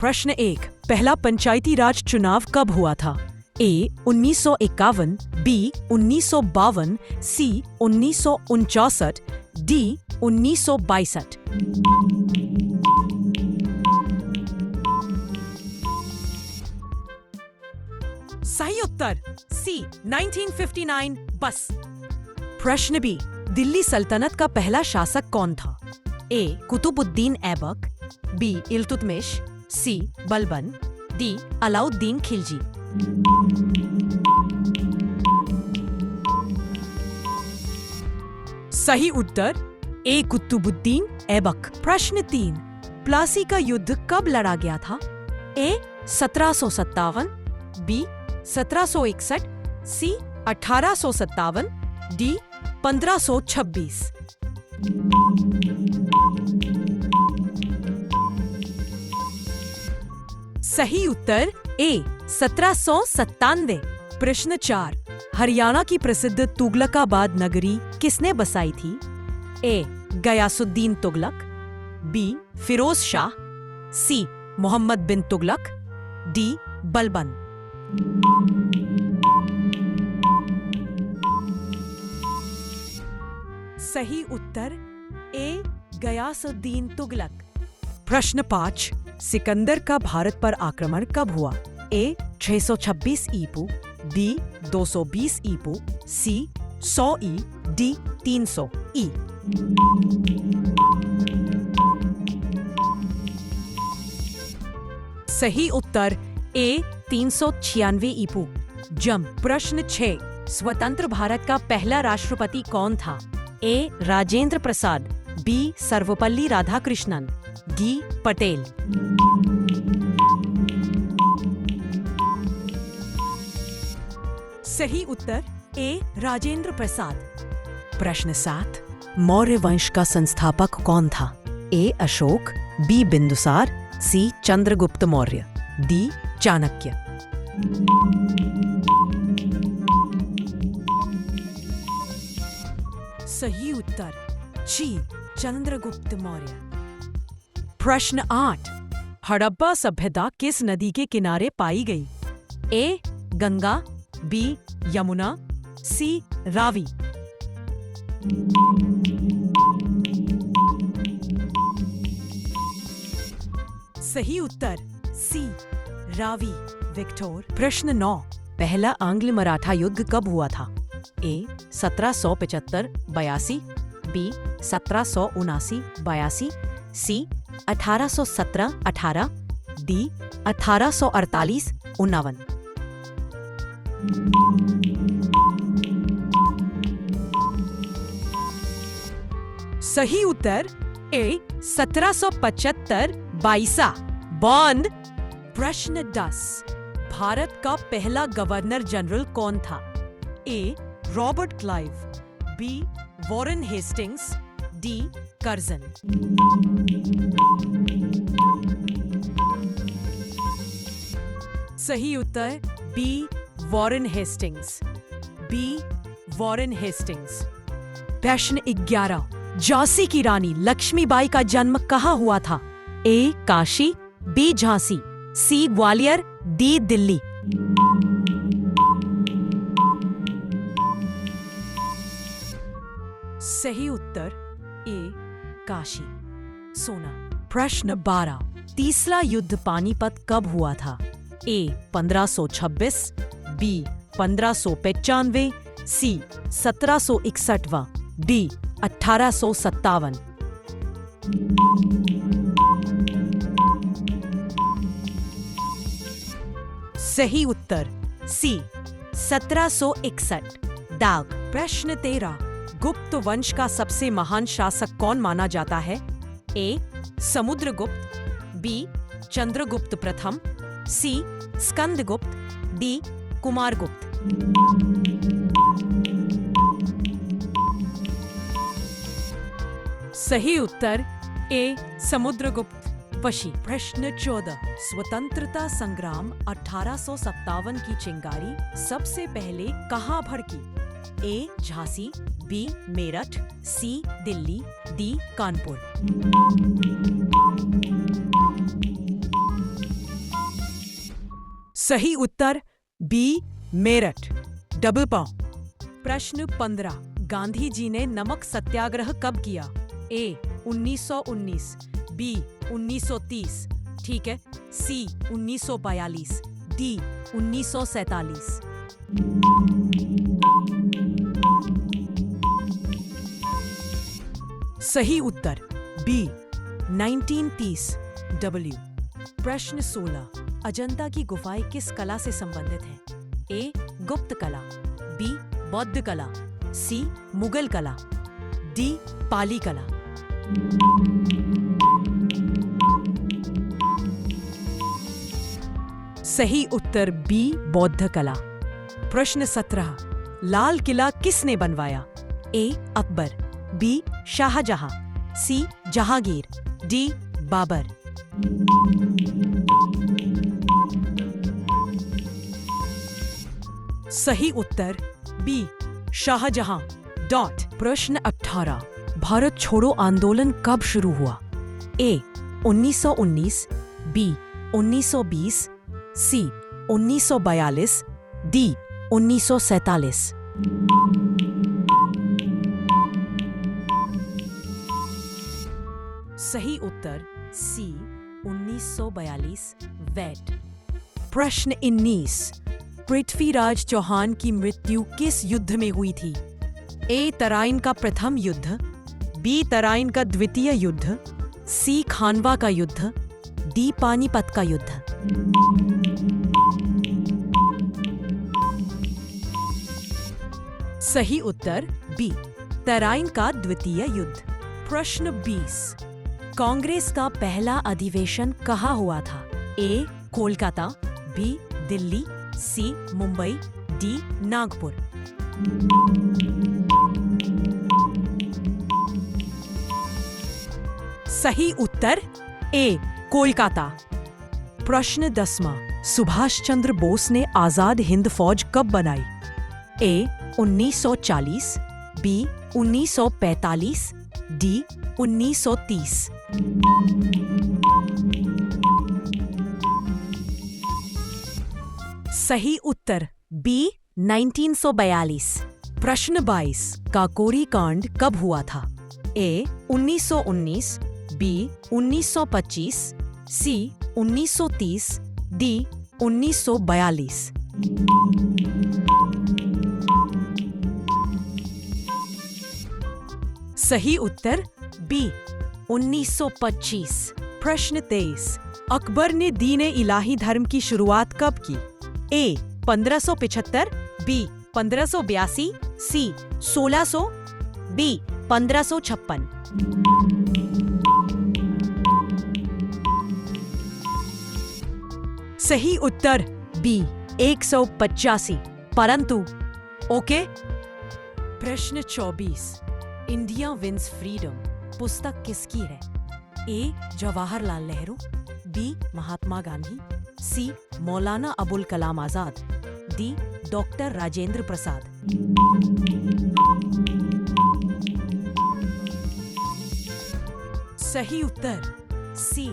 प्रश्न 1, पहला पंचायती राज चुनाव कब हुआ था? ए 1951, बी 1952, सी 1949, डी 1962। सही उत्तर सी 1959 बस। प्रश्न बी, दिल्ली सल्तनत का पहला शासक कौन था? ए कुतुबुद्दीन ऐबक, बी इल्तुतमिश, सी बलबन, डी अलाउद्दीन खिलजी। सही उत्तर ए कुतुबुद्दीन ऐबक। प्रश्न 3, प्लासी का युद्ध कब लड़ा गया था? ए 1757, बी 1761, सी 1857, डी 1526। सही उत्तर ए 1797। प्रश्न 4, हरियाणा की प्रसिद्ध तुगलकाबाद नगरी किसने बसाई थी? ए गयासुद्दीन तुगलक, बी फिरोज शाह, सी मोहम्मद बिन तुगलक, डी बलबन। सही उत्तर ए गयासुद्दीन तुगलक। प्रश्न 5, सिकंदर का भारत पर आक्रमण कब हुआ? ए 626 ईपू, बी 220 ईपू, सी 100 ई, डी 300 ई। सही उत्तर ए 396 ईपू। जम। प्रश्न 6, स्वतंत्र भारत का पहला राष्ट्रपति कौन था? ए राजेंद्र प्रसाद, बी सर्वपल्ली राधाकृष्णन, डी पटेल। सही उत्तर ए राजेंद्र प्रसाद। प्रश्न 7, मौर्य वंश का संस्थापक कौन था? ए अशोक, बी बिंदुसार, सी चंद्रगुप्त मौर्य, डी चाणक्य। सही उत्तर ची चंद्रगुप्त मौर्य। प्रश्न 8, हड़प्पा सभ्यता किस नदी के किनारे पाई गई? ए गंगा, बी यमुना, सी रावी। सही उत्तर सी रावी, विक्टोर। प्रश्न 9, पहला आंग्ल मराठा युद्ध कब हुआ था? ए 1775-82, बी 1779-82, सी 1817-18, डी 1848-49। सही उत्तर ए 1775-22 बॉन्ड। प्रश्न 10, भारत का पहला गवर्नर जनरल कौन था? A Robert Clive, B Warren Hastings, D Curzon. सही उत्तर B Warren Hastings, B Warren Hastings. प्रश्न 11, झांसी की रानी लक्ष्मीबाई का जन्म कहाँ हुआ था? ए काशी, बी झांसी, सी ग्वालियर, डी दिल्ली। सही उत्तर ए काशी, सोना। प्रश्न 12, तीसरा युद्ध पानीपत कब हुआ था? ए 1526, बी 1595, सी 1761, डी 1857। सही उत्तर सी 1761, दाग। प्रश्न 13, गुप्त वंश का सबसे महान शासक कौन माना जाता है? ए समुद्रगुप्त, बी चंद्रगुप्त प्रथम, सी स्कंदगुप्त, डी कुमारगुप्त। सही उत्तर ए समुद्रगुप्त वशी। प्रश्न 14, स्वतंत्रता संग्राम 1857 की चिंगारी सबसे पहले कहाँ भड़की? A Jhansi, B Meerut, C Delhi, D Kanpur. सही उत्तर बी मेरठ। Double point. प्रश्न 15, गांधी जी ने नमक सत्याग्रह कब किया? ए 1919, बी 1930, ठीक है, सी 1942, डी 1947। सही उत्तर बी 1930। डब्ल्यू। प्रश्न 16, अजंता की गुफाएं किस कला से संबंधित हैं? ए गुप्त कला, बी बौद्ध कला, सी मुगल कला, डी पाली कला। सही उत्तर बी बौद्ध कला। प्रश्न 17, लाल किला किसने बनवाया? ए अकबर, बी शाहजहां, सी जहांगीर, डी बाबर। सही उत्तर बी शाहजहां। डॉट। प्रश्न 18, भारत छोड़ो आंदोलन कब शुरू हुआ? ए 1919, बी 1920, सी 1942, डी 1947। सही उत्तर सी 1942, वेट। प्रश्न 19, पृथ्वीराज चौहान की मृत्यु किस युद्ध में हुई थी? ए तराइन का प्रथम युद्ध, बी तराइन का द्वितीय युद्ध, सी खानवा का युद्ध, डी पानीपत का युद्ध। सही उत्तर बी तराइन का द्वितीय युद्ध। प्रश्न 20, कांग्रेस का पहला अधिवेशन कहाँ हुआ था? ए कोलकाता, बी दिल्ली, सी मुंबई, डी नागपुर। सही उत्तर ए कोलकाता। प्रश्न 10वां, सुभाष चंद्र बोस ने आजाद हिंद फौज कब बनाई? ए 1940, बी 1945, डी 1930। सही उत्तर बी 1942। प्रश्न 22, काकोरी कांड कब हुआ था? ए 1919, बी 1925, सी 1930, डी 1942। सही उत्तर बी 1925। प्रश्न 23, अकबर ने दीन ए इलाही धर्म की शुरुआत कब की? ए 1575, बी 1582, सी 1600, बी 1556। सही उत्तर बी 185, परंतु ओके। प्रश्न 24, इंडिया विंस फ्रीडम पुस्तक किसकी है? ए जवाहरलाल नेहरू, बी महात्मा गांधी, सी मौलाना अबुल कलाम आजाद, डी डॉक्टर राजेंद्र प्रसाद। सही उत्तर सी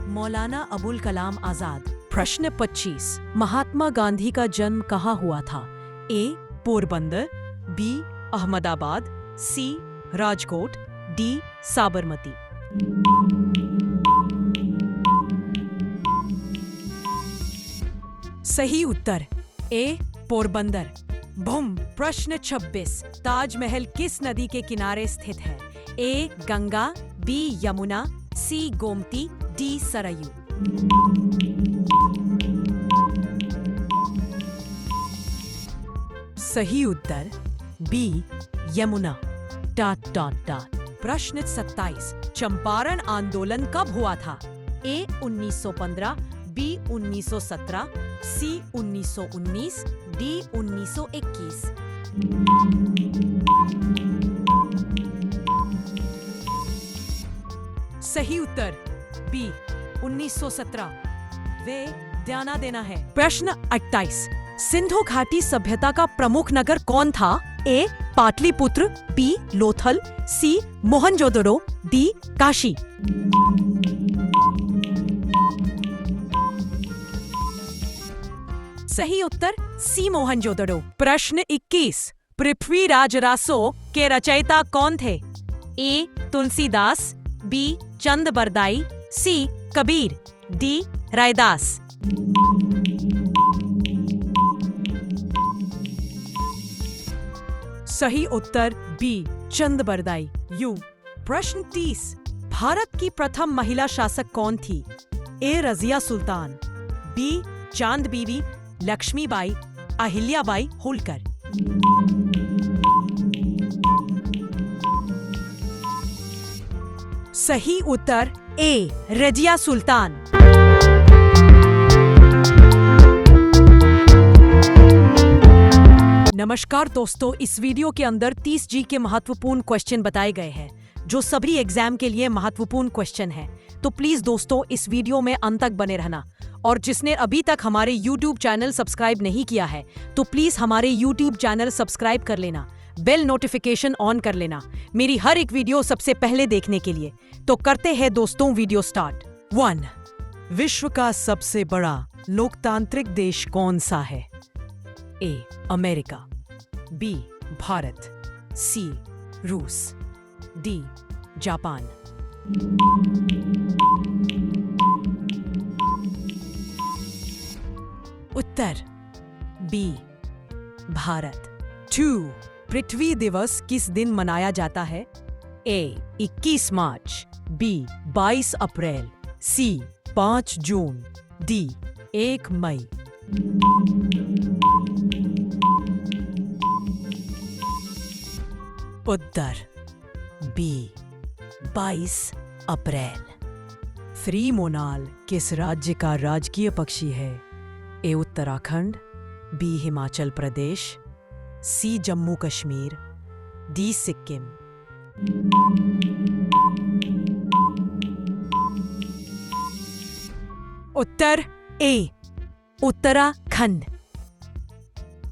मौलाना अबुल कलाम आजाद। प्रश्न 25, महात्मा गांधी का जन्म कहाँ हुआ था? ए पोरबंदर, बी अहमदाबाद, सी राजकोट, डी साबरमती। सही उत्तर ए पोरबंदर। बूम। प्रश्न 26, ताजमहल किस नदी के किनारे स्थित है? A Ganga, B Yamuna, C Gomti, D Saryu. सही उत्तर B Yamuna. Dot dot dot. प्रश्न 27, चंपारण आंदोलन कब हुआ था? A 1915, B 1917, C 1919, D 1921। सही उत्तर बी 1917। वे ध्यान देना है। प्रश्न 28, सिंधु घाटी सभ्यता का प्रमुख नगर कौन था? ए पाटलिपुत्र, बी लोथल, सी मोहनजोदड़ो, डी काशी। सही उत्तर सी मोहनजोदड़ो। प्रश्न 21, पृथ्वीराज रासो के रचयिता कौन थे? ए तुलसीदास, बी चंद बरदाई, सी कबीर, डी रायदास। सही उत्तर बी चंद बरदाई यू। प्रश्न 30, भारत की प्रथम महिला शासक कौन थी? ए रजिया सुल्तान, बी चांद बीवी, लक्ष्मीबाई, अहिल्याबाई होलकर। सही उत्तर ए रजिया सुल्तान। नमस्कार दोस्तों, इस वीडियो के अंदर 30 जी के महत्वपूर्ण क्वेश्चन बताए गए हैं जो सभी एग्जाम के लिए महत्वपूर्ण क्वेश्चन है। तो प्लीज दोस्तों इस वीडियो में अंत तक बने रहना, और जिसने अभी तक हमारे YouTube चैनल सब्सक्राइब नहीं किया है तो प्लीज हमारे YouTube चैनल सब्सक्राइब कर लेना, बेल नोटिफिकेशन ऑन कर लेना मेरी हर एक वीडियो सबसे पहले देखने के लिए। तो करते हैं दोस्तों वीडियो स्टार्ट। 1, विश्व का सबसे बड़ा लोकतांत्रिक देश कौन सा है? ए अमेरिका, बी भारत, सी रूस, डी जापान। उत्तर बी भारत। 2, पृथ्वी दिवस किस दिन मनाया जाता है? ए 21 मार्च, बी 22 अप्रैल, सी 5 जून, डी 1 मई। उत्तर बी 22 अप्रैल। 3, मोनाल किस राज्य का राजकीय पक्षी है? ए उत्तराखंड, बी हिमाचल प्रदेश, सी जम्मू कश्मीर, डी सिक्किम। उत्तर ए उत्तराखंड।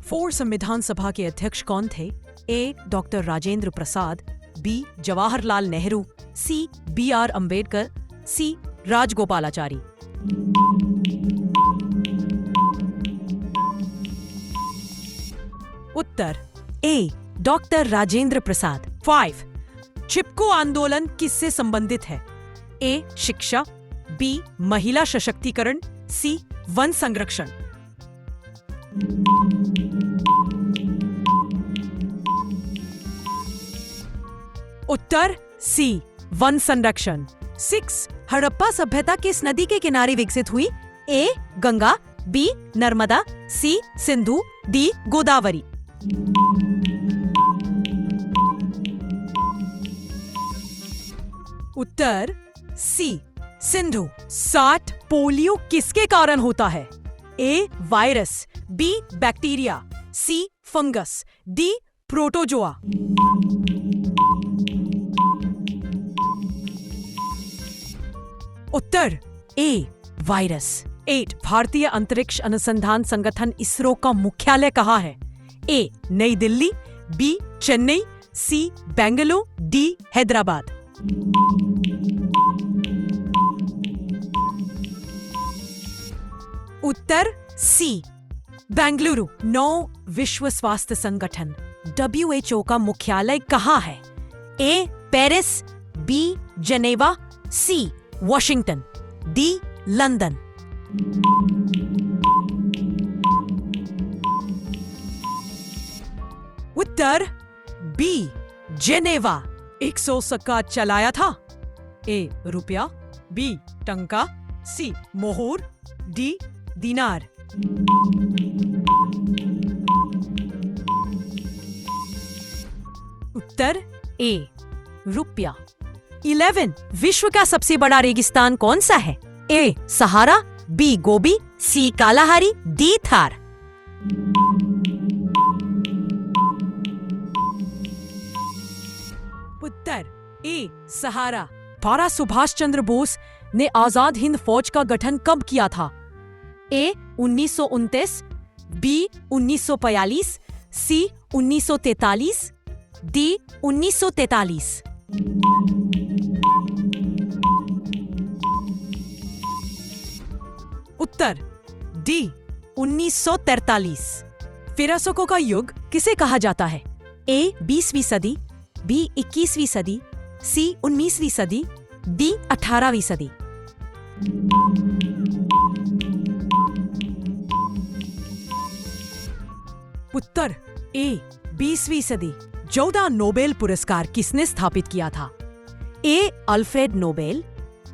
4, संविधान सभा के अध्यक्ष कौन थे? ए डॉक्टर राजेंद्र प्रसाद, बी जवाहरलाल नेहरू, सी BR अंबेडकर, सी राजगोपालाचारी। उत्तर ए डॉक्टर राजेंद्र प्रसाद। 5, चिपको आंदोलन किससे संबंधित है? ए शिक्षा, बी महिला सशक्तिकरण, सी वन संरक्षण। उत्तर सी वन संरक्षण। 6, हड़प्पा सभ्यता किस नदी के किनारे विकसित हुई? A Ganga, B Narmada, C Sindhu, D Godavari. उत्तर सी सिंधु। 7, पोलियो किसके कारण होता है? A virus, B bacteria, C fungus, D protozoa. उत्तर ए वायरस। 8, भारतीय अंतरिक्ष अनुसंधान संगठन इसरो का मुख्यालय कहाँ है? ए नई दिल्ली, बी चेन्नई, सी बेंगलुरु, डी हैदराबाद। उत्तर सी बेंगलुरु। 9, विश्व स्वास्थ्य संगठन WHO का मुख्यालय कहाँ है? ए पेरिस, बी जेनेवा, सी वॉशिंगटन, डी लंदन। उत्तर बी जेनेवा। 100 सिक्का चलाया था? ए रुपया, बी टंका, सी मोहर, डी दिनार। उत्तर ए रुपया। 11, विश्व का सबसे बड़ा रेगिस्तान कौन सा है? ए सहारा, बी गोबी, सी कालाहारी, डी थार। उत्तर ए सहारा। 12, सुभाष चंद्र बोस ने आजाद हिंद फौज का गठन कब किया था? ए 1929, बी 1942, सी 1943, डी 1943। उत्तर डी 1943। फिरासकों का युग किसे कहा जाता है? ए 20वीं सदी, बी 21वीं सदी, सी 19वीं सदी, डी 18वीं सदी। उत्तर ए 20वीं सदी। 14 नोबेल पुरस्कार किसने स्थापित किया था? A Alfred Nobel,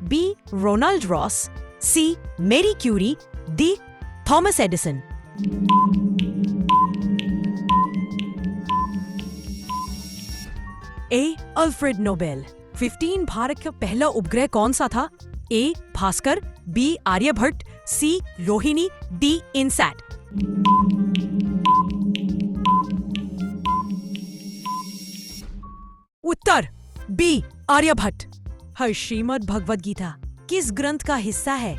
B Ronald Ross, C Marie Curie, D Thomas Edison. A Alfred Nobel. 15 Bharat का पहला उपग्रह कौन सा था? A Bhaskar, B Aryabhata, C Rohini, D INSAT. उत्तर बी आर्यभट्ट। हर श्रीमद् भगवद गीता किस ग्रंथ का हिस्सा है?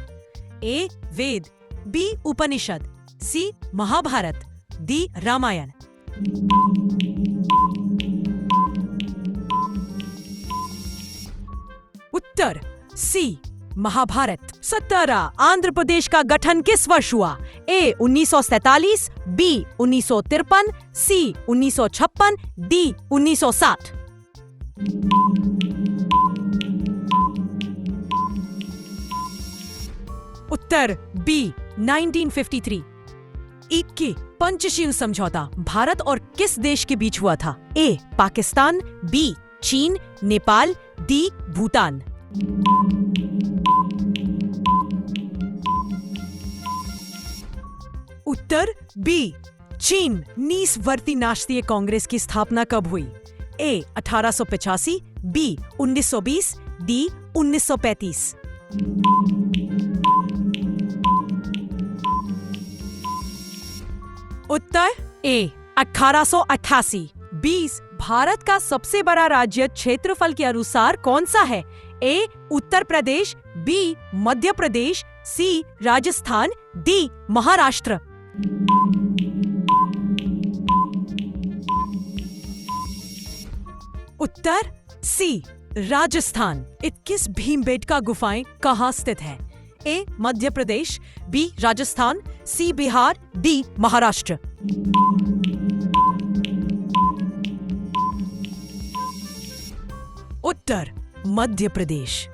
A Veda, B Upanishad, C Mahabharata, D Ramayana. उत्तर सी महाभारत। 17 आंध्र प्रदेश का गठन किस वर्ष हुआ? A 1947, B 1953, C 1956, D 1960। Uttar B 1953। 21 Panchsheel समझौता भारत और किस देश के बीच हुआ था? ए पाकिस्तान, बी चीन, नेपाल, डी भूटान। उत्तर बी चीन। निस्वर्ती राष्ट्रीय कांग्रेस की स्थापना कब हुई? ए 1885, बी 1920, डी 1935। उत्तर ए 1888। 20 भारत का सबसे बड़ा राज्य क्षेत्रफल के अनुसार कौन सा है? ए उत्तर प्रदेश, बी मध्य प्रदेश, सी राजस्थान, डी महाराष्ट्र। उत्तर सी राजस्थान। 21 भीमबेटका गुफाएं कहाँ स्थित है? ए मध्य प्रदेश, बी राजस्थान, सी बिहार, डी महाराष्ट्र। उत्तर मध्य प्रदेश।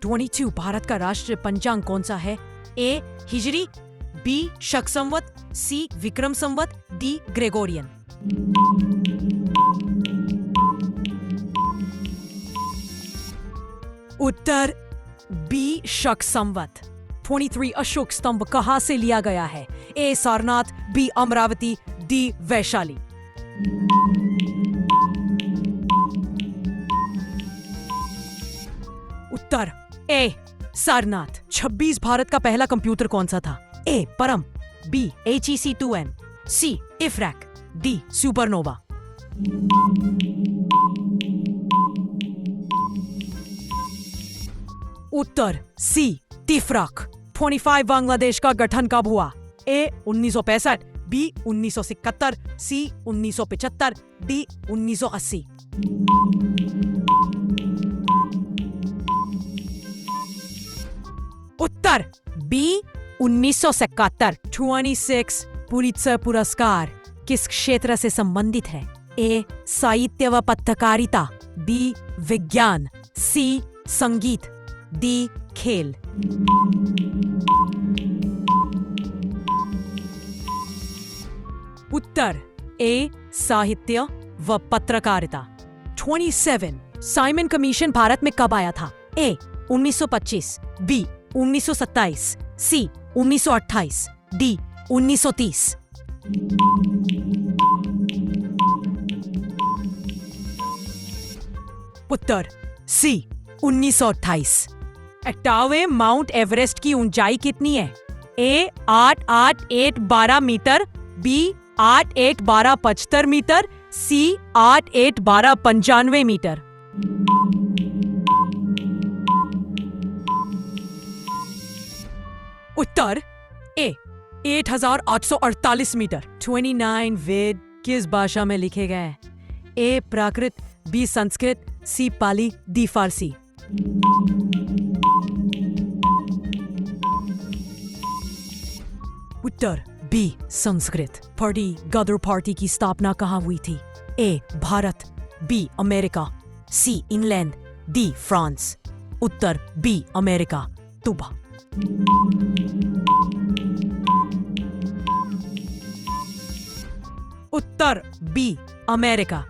22 भारत का राष्ट्रीय पंचांग कौन सा है? ए हिजरी, बी शक संवत, सी विक्रम संवत, डी ग्रेगोरियन। उत्तर बी शक संवत। 23 अशोक स्तंभ कहाँ से लिया गया है? ए सारनाथ, बी अमरावती, डी वैशाली। उत्तर ए सारनाथ। 26 भारत का पहला कंप्यूटर कौन सा था? ए परम, बी HEC2N, सी इफ्रैक, डी सुपरनोवा। उत्तर सी तिफ्राक। 25 बांग्लादेश का गठन कब हुआ? ए 1965, बी 1971, सी 1975, डी 1980। उत्तर बी 1971। 26 पुलित्जर पुरस्कार किस क्षेत्र से संबंधित है? ए साहित्य व पत्रकारिता, बी विज्ञान, सी संगीत, डी खेल। उत्तर ए साहित्य व पत्रकारिता। 27 साइमन कमीशन भारत में कब आया था? A 1925, B 1927, C 1928, D 1930। उत्तर सी 1928। 58वें माउंट एवरेस्ट की ऊंचाई कितनी है? A 8812 metre, B 8812 metre, C 8812 metre. उत्तर ए 8848 मीटर। 29 वेद किस भाषा में लिखे गए हैं? A Prakrit, B Sanskrit, C Pali, D Farsi. उत्तर B Sanskrit. Party Ghadar party की स्थापना कहाँ हुई थी? A Bharat, B America, C England, D France. Uttar B America. तुबा। उत्तर बी अमेरिका।